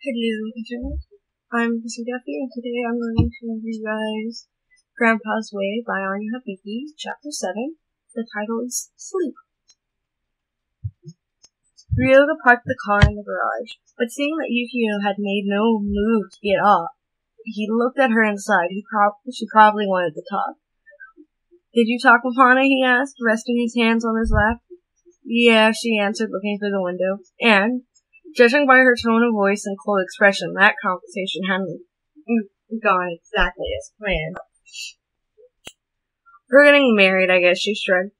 Hello, Internet. I'm KrissieDeathy, and today I'm going to read you guys Granpa's Way by Atlanta-Decatur, Chapter 7. The title is Sleep. Ryoga parked the car in the garage, but seeing that Yukio had made no move to get off, he looked at her inside. She probably wanted to talk. "Did you talk with Hana?" he asked, resting his hands on his lap. "Yeah," she answered, looking through the window. And, judging by her tone of voice and cold expression, that conversation hadn't gone exactly as planned. "We're getting married, I guess," she shrugged.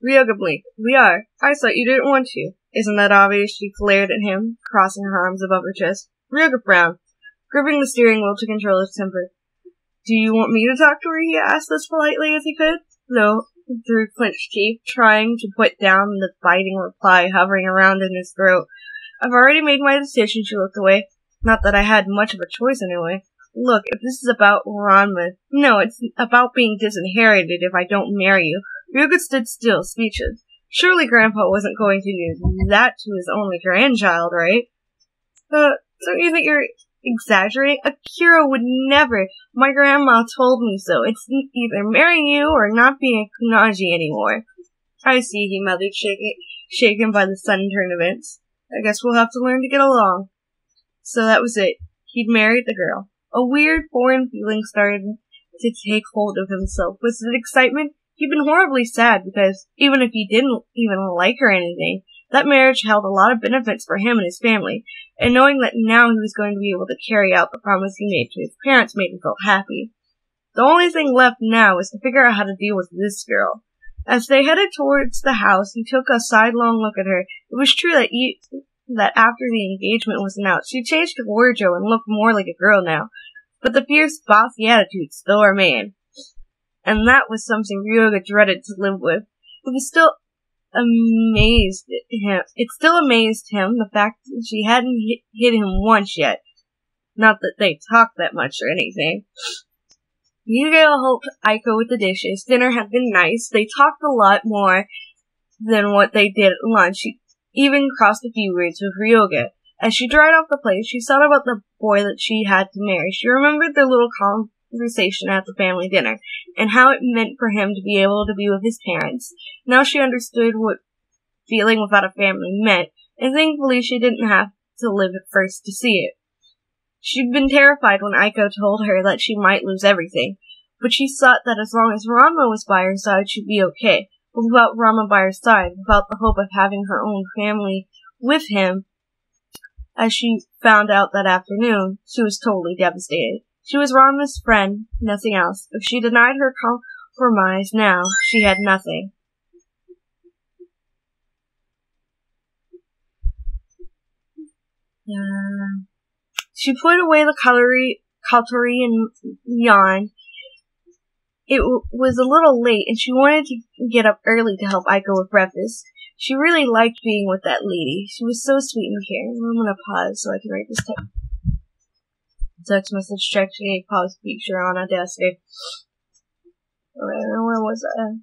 Ryoga blinked. "We are. I thought you didn't want to." "Isn't that obvious?" She glared at him, crossing her arms above her chest. Ryoga frowned, gripping the steering wheel to control his temper. "Do you want me to talk to her?" he asked as politely as he could, though through clenched teeth, trying to put down the biting reply hovering around in his throat. "I've already made my decision," she looked away. "Not that I had much of a choice anyway. Look, if this is about Ranma, no, it's about being disinherited if I don't marry you." Ryoga stood still, speechless. Surely Granpa wasn't going to do that to his only grandchild, right? Don't you think you're exaggerating? Akira would never. My grandma told me so. It's either marry you or not be a kunaji anymore. "I see," he muttered, shaken by the sudden turn of events. "I guess we'll have to learn to get along." So that was it. He'd married the girl. A weird, foreign feeling started to take hold of himself. Was it excitement? He'd been horribly sad because, even if he didn't even like her or anything, that marriage held a lot of benefits for him and his family, and knowing that now he was going to be able to carry out the promise he made to his parents made him feel happy. The only thing left now was to figure out how to deal with this girl. As they headed towards the house, he took a sidelong look at her. It was true that after the engagement was announced, she changed her wardrobe and looked more like a girl now, but the fierce, bossy attitude still remained. And that was something Ryoga dreaded to live with. It still amazed him the fact that she hadn't hit him once yet. Not that they talked that much or anything. Yukio helped Aiko with the dishes. Dinner had been nice. They talked a lot more than what they did at lunch. She even crossed a few words with Ryoga. As she dried off the plate, she thought about the boy that she had to marry. She remembered their little conversation at the family dinner, and how it meant for him to be able to be with his parents. Now she understood what feeling without a family meant, and thankfully she didn't have to live at first to see it. She'd been terrified when Aiko told her that she might lose everything, but she thought that as long as Ranma was by her side, she'd be okay. But without Ranma by her side, without the hope of having her own family with him, as she found out that afternoon, she was totally devastated. She was Ranma's friend, nothing else. If she denied her compromise now, she had nothing. She put away the cutlery and yawned. It was a little late, and she wanted to get up early to help Aiko with breakfast. She really liked being with that lady. She was so sweet and caring. I'm gonna pause so I can write this text message. Check today. Pause feature on Audacity. Where was I?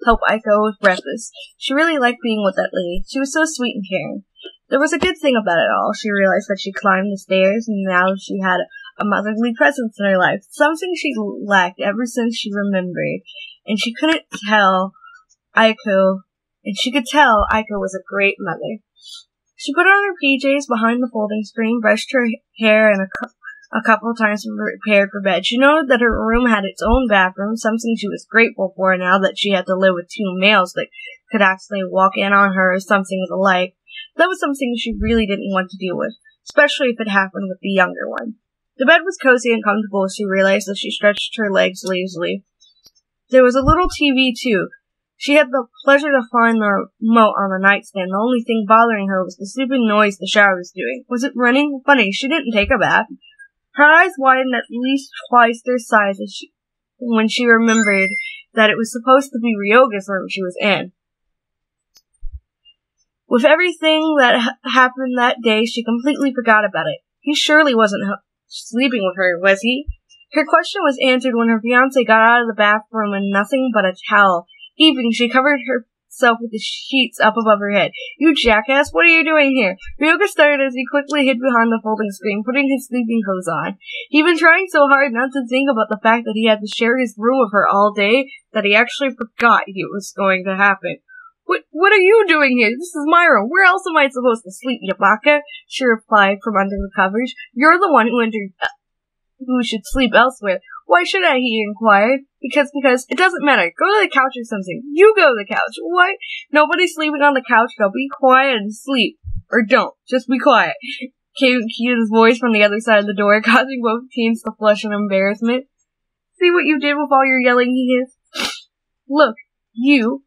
Help Aiko with breakfast. She really liked being with that lady. She was so sweet and caring. There was a good thing about it all. She realized that she climbed the stairs, and now she had a motherly presence in her life. Something she lacked ever since she remembered. And she could tell Aiko was a great mother. She put on her PJs behind the folding screen, brushed her hair, and a couple of times prepared for bed. She noted that her room had its own bathroom, something she was grateful for now that she had to live with two males that could actually walk in on her or something of the like. That was something she really didn't want to deal with, especially if it happened with the younger one. The bed was cozy and comfortable, she realized as she stretched her legs lazily. There was a little TV, too. She had the pleasure to find the remote on the nightstand. The only thing bothering her was the stupid noise the shower was doing. Was it running? Funny, she didn't take a bath. Her eyes widened at least twice their size when she remembered that it was supposed to be Ryoga's room she was in. With everything that happened that day, she completely forgot about it. He surely wasn't sleeping with her, was he? Her question was answered when her fiancé got out of the bathroom in nothing but a towel. Even she covered her herself with the sheets up above her head. You jackass, what are you doing here? Ryoga started as he quickly hid behind the folding screen, putting his sleeping clothes on. He'd been trying so hard not to think about the fact that he had to share his room with her all day that he actually forgot it was going to happen. What are you doing here? This is my room. Where else am I supposed to sleep, you baka? She replied from under the covers. You're the one who should sleep elsewhere. Why should I? He inquired. Because it doesn't matter. Go to the couch or something. You go to the couch. What? Nobody's sleeping on the couch. Now be quiet and sleep. Or don't. Just be quiet. Came Kyo's voice from the other side of the door, causing both teens to flush in embarrassment. See what you did with all your yelling, he hissed. Look, you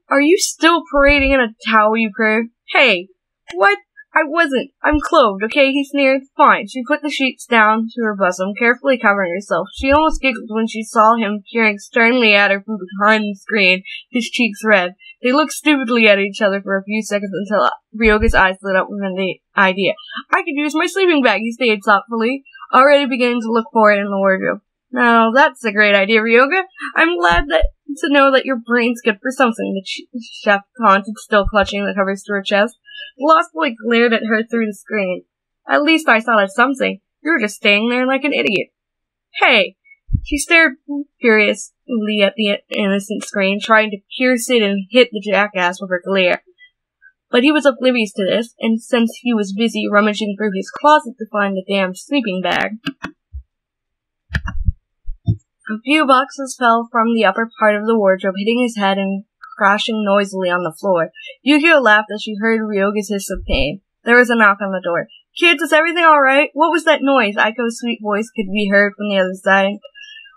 are you still parading in a towel, you perv? Hey, what? I wasn't. I'm clothed, okay? He sneered. Fine. She put the sheets down to her bosom, carefully covering herself. She almost giggled when she saw him peering sternly at her from behind the screen, his cheeks red. They looked stupidly at each other for a few seconds until Ryoga's eyes lit up with an idea. I could use my sleeping bag, he stated thoughtfully, already beginning to look for it in the wardrobe. Now, that's a great idea, Ryoga. I'm glad to know that your brain's good for something, the chef taunted, still clutching the covers to her chest. The lost boy glared at her through the screen. At least I saw that something. You were just staying there like an idiot. Hey! She stared furiously at the innocent screen, trying to pierce it and hit the jackass with her glare. But he was oblivious to this, and since he was busy rummaging through his closet to find the damn sleeping bag, a few boxes fell from the upper part of the wardrobe, hitting his head and crashing noisily on the floor. Yukio laughed as she heard Ryoga's hiss of pain. There was a knock on the door. Kids, is everything alright? What was that noise? Aiko's sweet voice could be heard from the other side.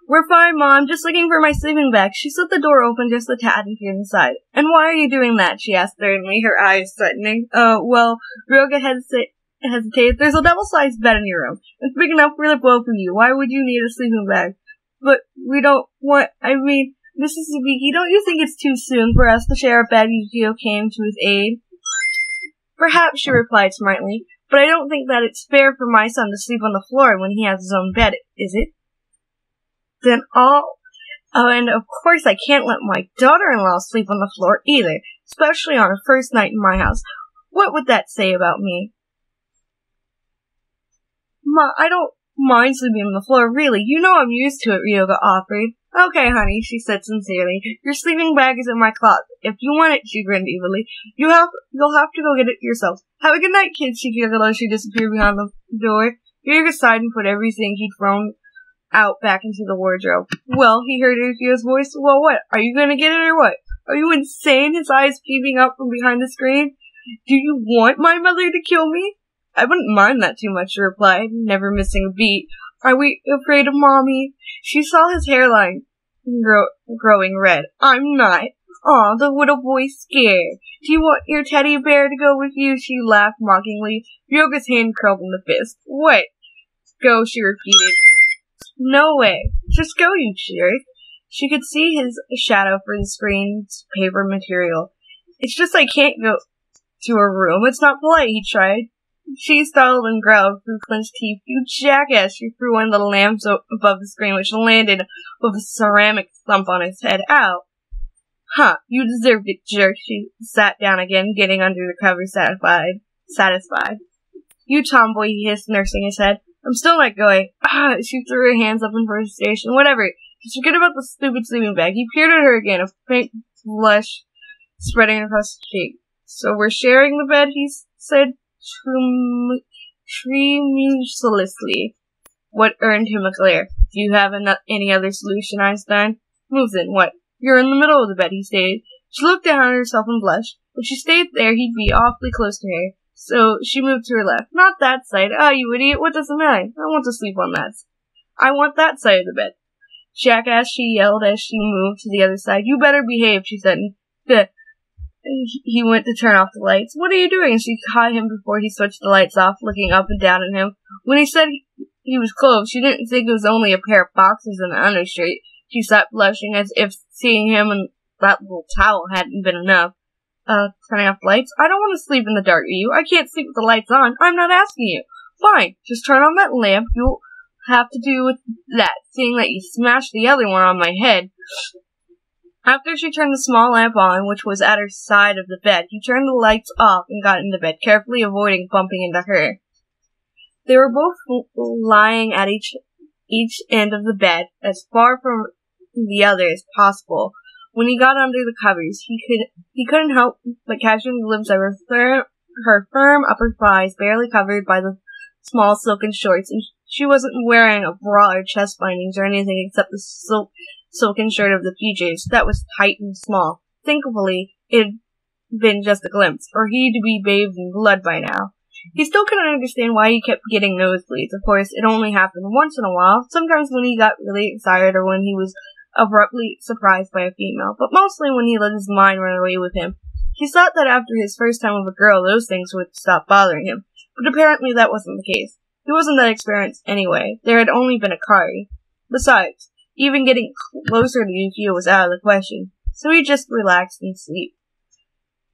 We're fine, Mom. Just looking for my sleeping bag. She slid the door open just a tad and peered inside. And why are you doing that? She asked sternly, her eyes threatening. Well, Ryoga hesitated. There's a double-sized bed in your room. It's big enough for the both of you. Why would you need a sleeping bag? But we don't want, Mrs. Zubiki, don't you think it's too soon for us to share a bed? Yukio came to his aid. Perhaps, she replied smartly, but I don't think that it's fair for my son to sleep on the floor when he has his own bed, is it? Then and of course I can't let my daughter-in-law sleep on the floor either, especially on her first night in my house. What would that say about me? Ma, I don't mind sleeping on the floor, really. You know I'm used to it, Ryoga offered. Okay, honey, she said sincerely. Your sleeping bag is in my closet. If you want it, she grinned evilly. You'll have to go get it yourself. Have a good night, kids, she giggled as she disappeared behind the door. Ryoga sighed and put everything he'd thrown out back into the wardrobe. Well, he heard Yukio's voice. Well, what? Are you gonna get it or what? Are you insane? His eyes peeping up from behind the screen. Do you want my mother to kill me? I wouldn't mind that too much, she replied, never missing a beat. Are we afraid of Mommy? She saw his hairline growing red. I'm not. Aw, the little boy's scared. Do you want your teddy bear to go with you? She laughed mockingly. Ryoga's hand curled in the fist. What? Go, she repeated. No way. Just go, you jerk. She could see his shadow through the screen's paper material. It's just I can't go to her room. It's not polite, he tried. She startled and growled through clenched teeth. You jackass! She threw one of the lamps above the screen, which landed with a ceramic thump on his head. Ow! Huh, you deserved it, jerk. She sat down again, getting under the covers satisfied. You tomboy, he hissed, nursing his head. I'm still not going. She threw her hands up in frustration. Whatever. Just forget about the stupid sleeping bag. He peered at her again, a faint blush spreading across his cheek. So we're sharing the bed, he said tremulously. What earned him a glare? Do you have any other solution, Einstein? Move then, what? You're in the middle of the bed, he stated. She looked down at herself and blushed. If she stayed there, he'd be awfully close to her. So she moved to her left. Not that side. Ah, you idiot. What does it matter? I want to sleep on that. I want that side of the bed. Jackass, she yelled as she moved to the other side. You better behave, she said. He went to turn off the lights. What are you doing? She caught him before he switched the lights off, looking up and down at him. When he said he was clothed, she didn't think it was only a pair of boxers and an undershirt. She sat blushing as if seeing him in that little towel hadn't been enough. Turning off the lights? I don't want to sleep in the dark, you. I can't sleep with the lights on. I'm not asking you. Fine. Just turn on that lamp. You'll have to do with that, seeing that you smashed the other one on my head. After she turned the small lamp on, which was at her side of the bed, he turned the lights off and got into bed, carefully avoiding bumping into her. They were both lying at each end of the bed, as far from the other as possible. When he got under the covers, he couldn't help but catch a glimpse of her firm upper thighs, barely covered by the small silken shorts, and she wasn't wearing a bra or chest bindings or anything except the silken shirt of the PJs that was tight and small. Thankfully, it had been just a glimpse, or he'd be bathed in blood by now. He still couldn't understand why he kept getting nosebleeds. Of course, it only happened once in a while, sometimes when he got really excited or when he was abruptly surprised by a female, but mostly when he let his mind run away with him. He thought that after his first time with a girl, those things would stop bothering him, but apparently that wasn't the case. He wasn't that experienced anyway. There had only been a Kari. Besides, even getting closer to Yukio was out of the question, so he just relaxed and slept.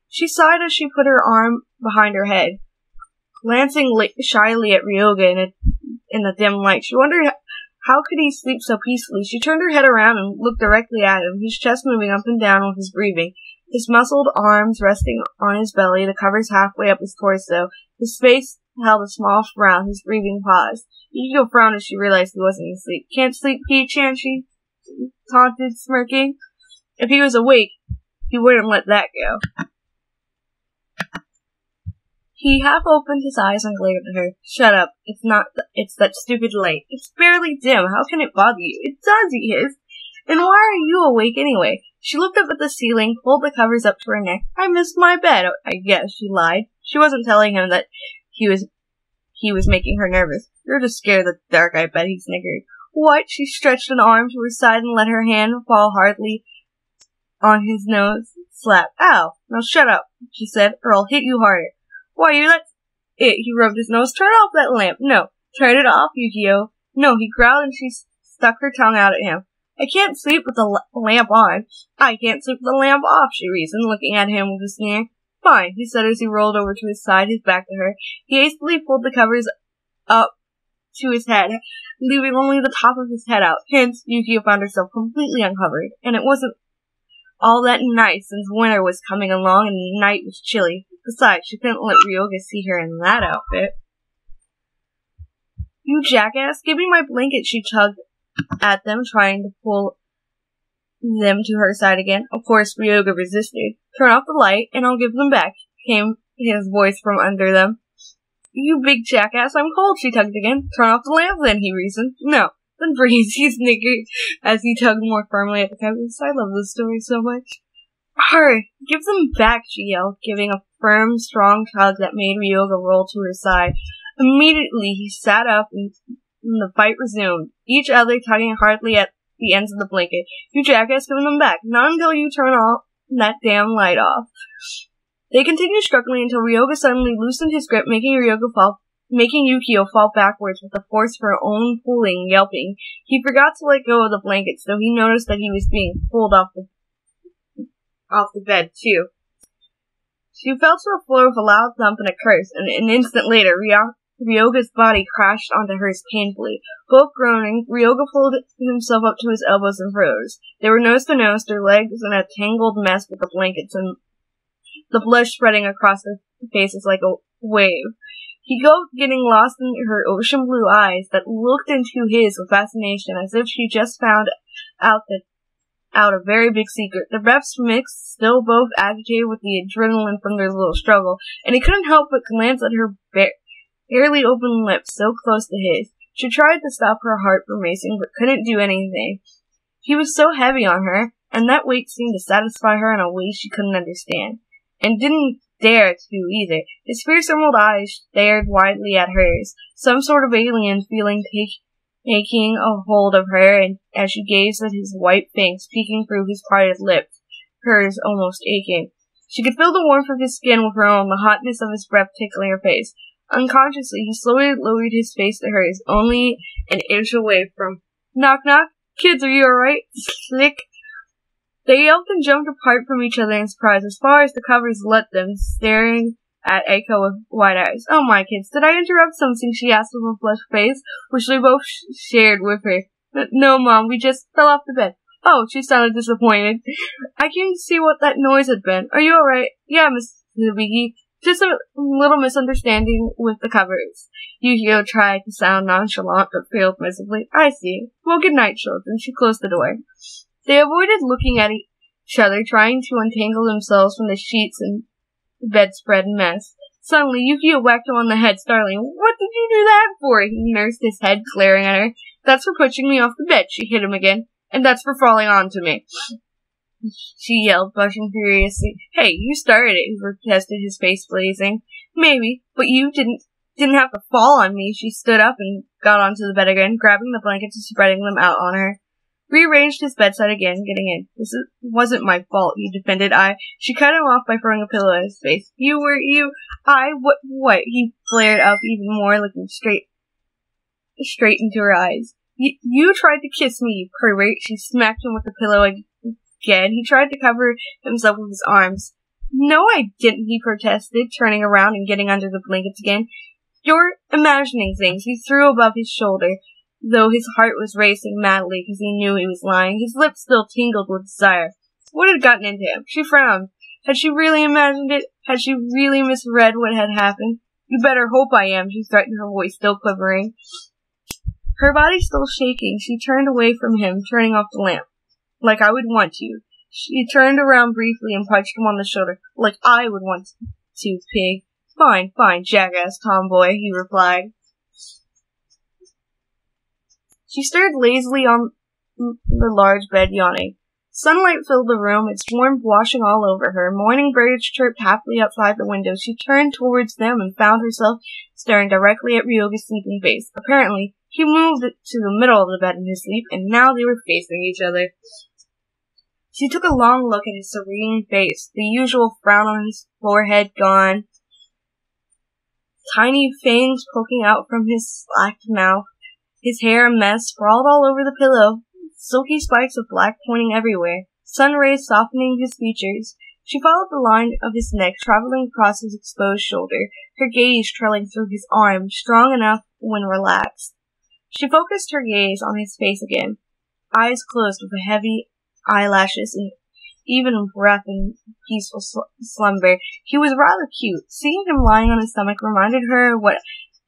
She sighed as she put her arm behind her head, glancing shyly at Ryoga in the dim light. She wondered how could he sleep so peacefully. She turned her head around and looked directly at him, his chest moving up and down with his breathing, his muscled arms resting on his belly, the covers halfway up his torso. His face held a small frown, his breathing paused. Yukio frowned as she realized he wasn't asleep. "Can't sleep, P-chan," she taunted, smirking. If he was awake, he wouldn't let that go. He half opened his eyes and glared at her. "Shut up. It's that stupid light. It's barely dim. How can it bother you? It does, he hissed. And why are you awake anyway?" She looked up at the ceiling, pulled the covers up to her neck. "I missed my bed, I guess," she lied. She wasn't telling him that he was making her nervous. "You're just scared of the dark, I bet," he snickered. "What?" She stretched an arm to her side and let her hand fall hardly on his nose. Slap. "Ow. Now shut up," she said, "or I'll hit you harder." "Why, that's it." He rubbed his nose. "Turn off that lamp." "No." "Turn it off, Yukio." "No," he growled, and she stuck her tongue out at him. "I can't sleep with the lamp on." "I can't sleep with the lamp off," she reasoned, looking at him with a sneer. "Fine," he said as he rolled over to his side, his back to her. He hastily pulled the covers up to his head, leaving only the top of his head out. Hence, Yukio found herself completely uncovered, and it wasn't all that nice since winter was coming along and the night was chilly. Besides, she couldn't let Ryoga see her in that outfit. "You jackass, give me my blanket," she tugged at them, trying to pull them to her side again. Of course, Ryoga resisted. "Turn off the light, and I'll give them back," came his voice from under them. "You big jackass, I'm cold," she tugged again. "Turn off the lamp then," he reasoned. "No. Then freeze," he snickered as he tugged more firmly at the covers. I love this story so much. "Hurry, give them back," she yelled, giving a firm, strong tug that made Ryoga roll to her side. Immediately, he sat up and the fight resumed, each other tugging hardly at the ends of the blanket. "You jackass, give them back. Not until you turn all that damn light off." They continued struggling until Ryoga suddenly loosened his grip, making Yukio fall backwards with the force of her own pulling, yelping. He forgot to let go of the blankets, though he noticed that he was being pulled off the bed, too. She fell to the floor with a loud thump and a curse, and an instant later, Ryoga's body crashed onto hers painfully. Both groaning, Ryoga pulled himself up to his elbows and froze. They were nose to nose, their legs in a tangled mess with the blankets, and the blood spreading across their faces like a wave. He gulped, getting lost in her ocean blue eyes that looked into his with fascination, as if she just found out a very big secret. The breaths mixed, still both agitated with the adrenaline from their little struggle, and he couldn't help but glance at her barely open lips so close to his. She tried to stop her heart from racing, but couldn't do anything. He was so heavy on her, and that weight seemed to satisfy her in a way she couldn't understand, and didn't dare to either. His fierce emerald eyes stared widely at hers, some sort of alien feeling taking a hold of her, and as she gazed at his white fangs peeking through his parted lips, hers almost aching. She could feel the warmth of his skin with her own, the hotness of his breath tickling her face. Unconsciously, he slowly lowered his face to hers, only an inch away from "Knock, knock. Kids, are you alright?" Slick. They yelped and jumped apart from each other in surprise, as far as the covers let them, staring at Eiko with wide eyes. "Oh, my kids, did I interrupt something?" she asked with a flushed face, which they both shared with her. "No, Mom, we just fell off the bed." Oh, she sounded disappointed. I came to see what that noise had been. Are you alright? Yeah, Miss Sabiki. Just a little misunderstanding with the covers. Yukio tried to sound nonchalant, but failed miserably. I see. Well, good night, children. She closed the door. They avoided looking at each other, trying to untangle themselves from the sheets and bedspread mess. Suddenly, Yukio whacked him on the head, startling. What did you do that for? He nursed his head, glaring at her. That's for pushing me off the bed. She hit him again. And that's for falling onto me. She yelled, blushing furiously. Hey, you started it, he protested, his face blazing. Maybe, but you didn't have to fall on me. She stood up and got onto the bed again, grabbing the blankets and spreading them out on her. Rearranged his bedside again, getting in. This wasn't my fault, he defended. She cut him off by throwing a pillow at his face. What? He flared up even more, looking straight into her eyes. You tried to kiss me, you pervert. She smacked him with the pillow again. He tried to cover himself with his arms. No, I didn't, he protested, turning around and getting under the blankets again. You're imagining things. He threw above his shoulder, though his heart was racing madly because he knew he was lying. His lips still tingled with desire. What had gotten into him? She frowned. Had she really imagined it? Had she really misread what had happened? You better hope I am, she threatened, her voice still quivering. Her body still shaking, she turned away from him, turning off the lamp. Like I would want you. She turned around briefly and punched him on the shoulder. Like I would want to, pig. Fine, jackass tomboy, he replied. She stirred lazily on the large bed, yawning. Sunlight filled the room, its warmth washing all over her. Morning birds chirped happily outside the window. She turned towards them and found herself staring directly at Ryoga's sleeping face. Apparently, he moved to the middle of the bed in his sleep, and now they were facing each other. She took a long look at his serene face, the usual frown on his forehead gone, tiny fangs poking out from his slacked mouth, his hair a mess, sprawled all over the pillow, silky spikes of black pointing everywhere, sun rays softening his features. She followed the line of his neck, traveling across his exposed shoulder, her gaze trailing through his arm, strong enough when relaxed. She focused her gaze on his face again, eyes closed with heavy eyelashes and even breath in peaceful slumber. He was rather cute. Seeing him lying on his stomach reminded her of what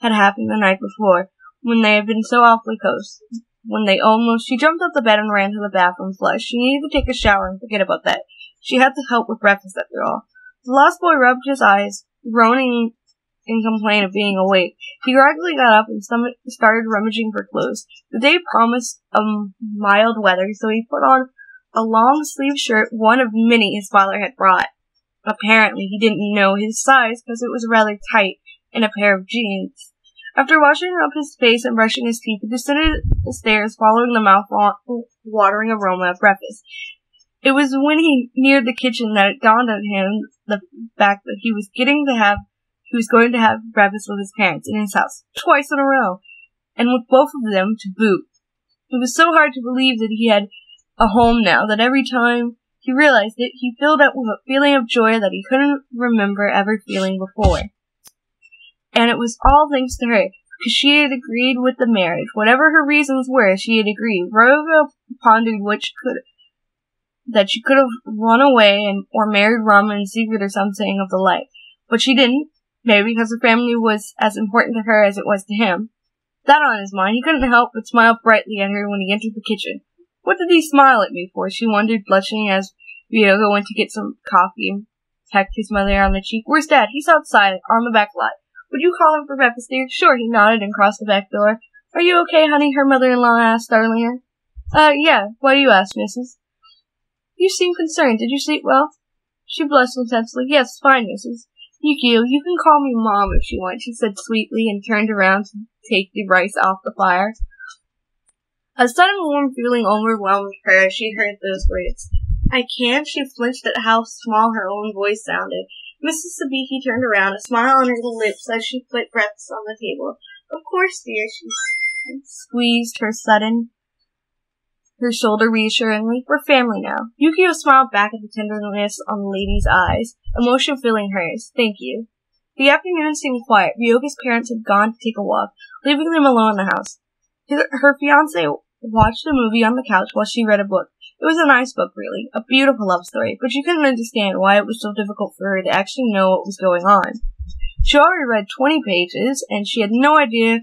had happened the night before, when they had been so awfully close. She jumped out the bed and ran to the bathroom flush. She needed to take a shower and forget about that. She had to help with breakfast after all. The lost boy rubbed his eyes, groaning in complaint of being awake. He gradually got up and started rummaging for clothes. The day promised mild weather, so he put on a long-sleeved shirt, one of many his father had brought. Apparently, he didn't know his size because it was rather tight, and a pair of jeans. After washing up his face and brushing his teeth, he descended the stairs, following the mouth-watering aroma of breakfast. It was when he neared the kitchen that it dawned on him the fact that he was going to have breakfast with his parents in his house, twice in a row, and with both of them to boot. It was so hard to believe that he had a home now that every time he realized it, he filled up with a feeling of joy that he couldn't remember ever feeling before. And it was all thanks to her, because she had agreed with the marriage. Whatever her reasons were, she had agreed. Ryoga pondered that she could have run away or married Rama in secret or something of the like. But she didn't, maybe because her family was as important to her as it was to him. That on his mind, he couldn't help but smile brightly at her when he entered the kitchen. What did he smile at me for? She wondered, blushing as Ryoga went to get some coffee and pecked his mother on the cheek. Where's Dad? He's outside, on the back lot. Would you call him for breakfast, dear? Sure, he nodded and crossed the back door. Are you okay, honey? Her mother-in-law asked, startling her. Yeah. Why do you ask, missus? You seem concerned. Did you sleep well? She blushed intensely. Yes, fine, missus. Yukio, you can call me Mom if you want, she said sweetly, and turned around to take the rice off the fire. A sudden warm feeling overwhelmed her as she heard those words. I can't. She flinched at how small her own voice sounded. Mrs. Sabiki turned around, a smile on her lips as she put breakfast on the table. Of course, dear, she squeezed her shoulder reassuringly. We're family now. Yukio smiled back at the tenderness on the lady's eyes, emotion filling hers. Thank you. The afternoon seemed quiet. Ryoga's parents had gone to take a walk, leaving them alone in the house. Her fiancé watched a movie on the couch while she read a book. It was a nice book, really, a beautiful love story, but she couldn't understand why it was so difficult for her to actually know what was going on. She already read 20 pages, and she had no idea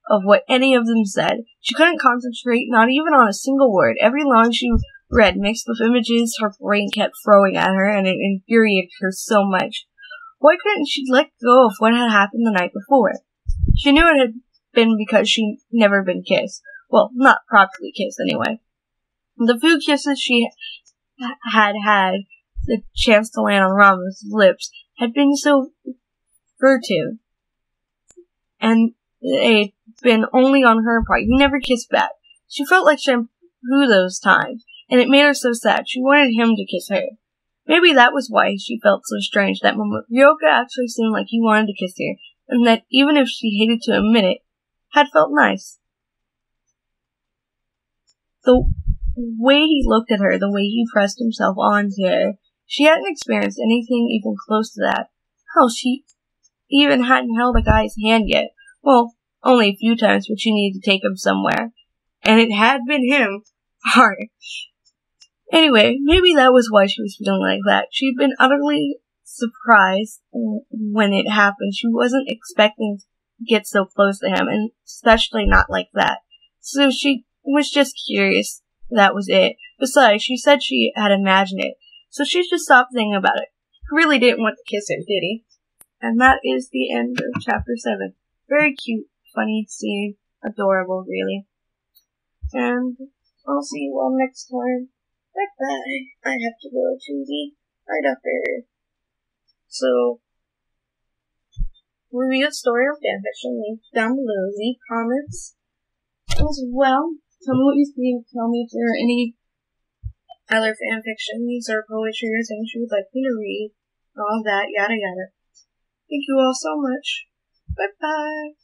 of what any of them said. She couldn't concentrate, not even on a single word. Every line she read mixed with images her brain kept throwing at her, and it infuriated her so much. Why couldn't she let go of what had happened the night before? She knew it had been because she'd never been kissed. Well, not properly kissed, anyway. The few kisses she had the chance to land on Rama's lips had been so furtive, and they'd been only on her part. He never kissed back. She felt like shampoo those times, and it made her so sad. She wanted him to kiss her. Maybe that was why she felt so strange that moment. Ryoka actually seemed like he wanted to kiss her, and that even if she hated to admit it, had felt nice. The way he looked at her, the way he pressed himself onto her, she hadn't experienced anything even close to that. Hell, she even hadn't held a guy's hand yet. Well, only a few times, but she needed to take him somewhere. And it had been him. Hard. Anyway, maybe that was why she was feeling like that. She'd been utterly surprised when it happened. She wasn't expecting to get so close to him, and especially not like that. So she was just curious. That was it. Besides, she said she had imagined it, so she just stopped thinking about it. He really didn't want to kiss her, did he? And that is the end of chapter 7. Very cute, funny scene. Adorable, really. And I'll see you all next time. Bye-bye. I have to go to the eye doctor. So, review the story of fanfiction linked down below. Leave comments as well. Tell me what you think. Tell me if there are any other fanfictions or poetry or things you would like me to read. All that, yada yada. Thank you all so much. Bye-bye.